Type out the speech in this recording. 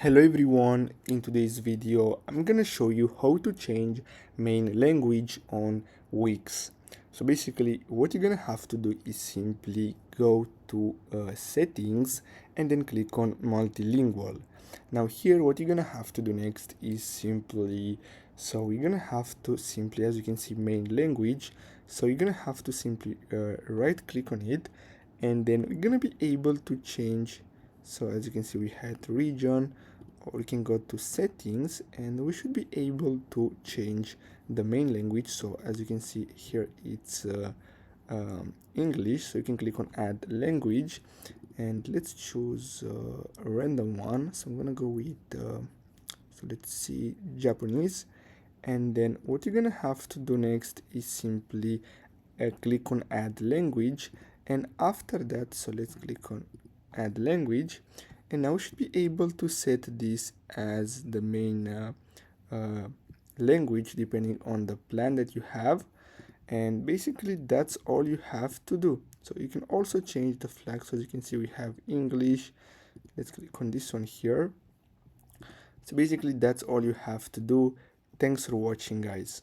Hello everyone, in today's video I'm gonna show you how to change main language on Wix. So basically what you're gonna have to do is simply go to settings and then click on multilingual. Now here what you're gonna have to do next is simply, so you're gonna have to simply, as you can see, main language, so you're gonna have to simply right click on it, and then we're gonna be able to change. So as you can see, we had region, or we can go to settings and we should be able to change the main language. So as you can see here, it's English, so you can click on add language and let's choose a random one. So I'm gonna go with so let's see, Japanese. And then what you're gonna have to do next is simply click on add language, and after that, so let's click on add language, and now we should be able to set this as the main language depending on the plan that you have. And basically that's all you have to do. So you can also change the flag. So as you can see, we have English. Let's click on this one here. So basically that's all you have to do. Thanks for watching, guys.